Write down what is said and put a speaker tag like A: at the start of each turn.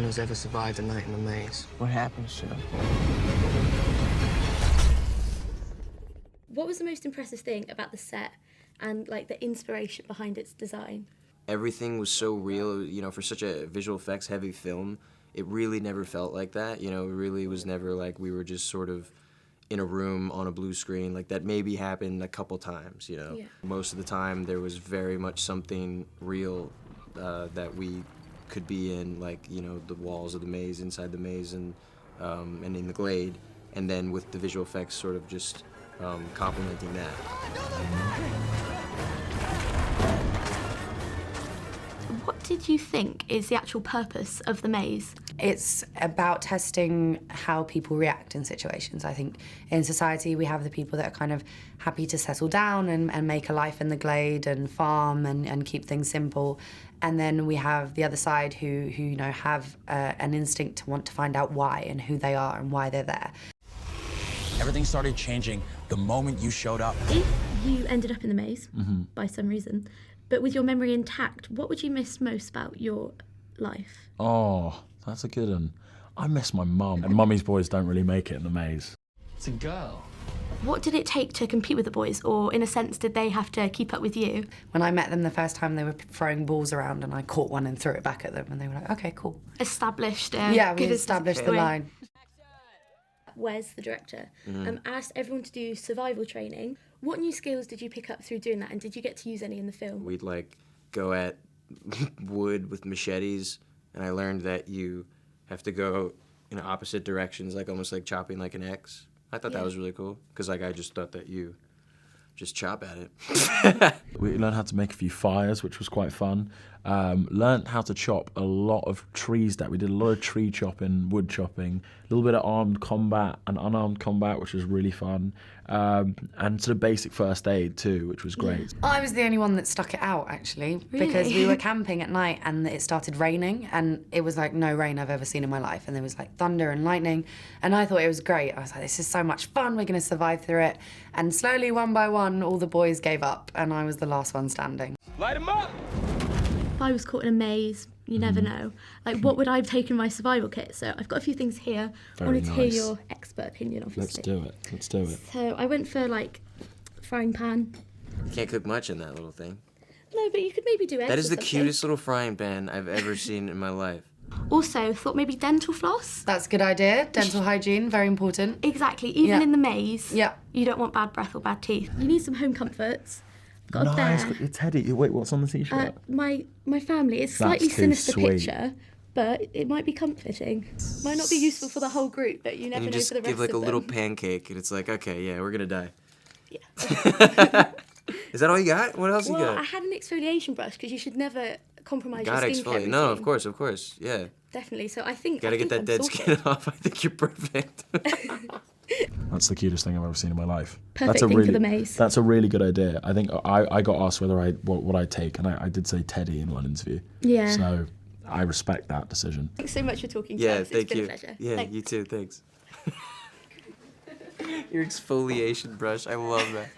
A: who's ever survived a night in the maze.
B: What happens to them?
C: What was the most impressive thing about the set and like the inspiration behind its design?
D: Everything was so real, you know, for such a visual effects heavy film, it really never felt like that, you know, it really was never like we were just sort of in a room on a blue screen. Like that maybe happened a couple times, you know.
C: Yeah.
D: Most of the time there was very much something real that we could be in, like, you know, the walls of the maze, inside the maze, and in the glade, and then with the visual effects sort of just complementing that.
C: What did you think is the actual purpose of the maze?
E: It's about testing how people react in situations. I think in society we have the people that are kind of happy to settle down and make a life in the glade and farm and keep things simple. And then we have the other side who you know, have an instinct to want to find out why and who they are and why they're there.
F: Everything started changing the moment you showed up.
C: If you ended up in the maze by some reason, but with your memory intact, what would you miss most about your life?
G: Oh, that's a good one. I miss my mum. And mummy's boys don't really make it in the maze.
B: It's a girl.
C: What did it take to compete with the boys, or in a sense, did they have to keep up with you?
E: When I met them the first time, they were throwing balls around and I caught one and threw it back at them and they were like, okay, cool.
C: Established.
E: Yeah, we established the line.
C: Wes, the director, asked everyone to do survival training. What new skills did you pick up through doing that, and did you get to use any in the film?
D: We'd like go at wood with machetes, and I learned that you have to go in opposite directions, like almost like chopping like an X. I thought that was really cool, because like I just thought that you just chop at it.
G: We learned how to make a few fires, which was quite fun. Learned how to chop a lot of trees down. We did a lot of tree chopping, wood chopping, a little bit of armed combat and unarmed combat, which was really fun. And sort of basic first aid too, which was great.
E: I was the only one that stuck it out, actually, because we were camping at night and it started raining, and it was like no rain I've ever seen in my life, and there was like thunder and lightning, and I thought it was great. I was like, this is so much fun, we're going to survive through it. And slowly, one by one, all the boys gave up, and I was the last one standing.
B: Light him up!
C: If I was caught in a maze, you never know. Like, what would I have taken in my survival kit? So I've got a few things here. I wanted to hear your expert opinion, obviously.
G: Let's do it. Let's do it.
C: So I went for, like, frying pan.
D: You can't cook much in that little thing.
C: No, but you could maybe do eggs.
D: That is
C: or
D: the
C: something.
D: cutest little frying pan I've ever seen in my life.
C: Also, thought maybe dental floss.
E: That's a good idea. Dental hygiene, very important.
C: Exactly. Even in the maze,
E: Yeah.
C: you don't want bad breath or bad teeth. You need some home comforts. Got a
G: Nice,
C: bear.
G: got your teddy. Wait, what's on the t-shirt?
C: My family. It's slightly
G: That's too
C: sinister
G: sweet.
C: picture, but it might be comforting. Might not be useful for the whole group, but you never
D: And you
C: know
D: just
C: for the rest
D: give like
C: of
D: a little
C: them.
D: pancake, and it's like, okay, yeah, we're gonna die.
C: Yeah.
D: Is that all you got? What else
C: Well,
D: you
C: I
D: got?
C: had an exfoliation brush because you should never compromise
D: Gotta
C: your skincare
D: exfoliate. No, of
C: routine.
D: course, yeah.
C: Definitely. So I think
D: Gotta
C: I
D: get
C: think
D: that
C: I'm
D: dead
C: sorted.
D: skin off. I think you're perfect.
G: That's the cutest thing I've ever seen in my life.
C: Perfect
G: That's a
C: thing
G: really,
C: for the maze.
G: That's a really good idea. I think I got asked whether what I'd take, and I did say teddy in one interview.
C: Yeah.
G: So I respect that decision.
C: Thanks so much for talking to
D: Yeah,
C: us.
D: thank
C: It's been
D: you.
C: a pleasure.
D: Yeah,
C: Thanks.
D: you too. Thanks. Your exfoliation brush. I love that.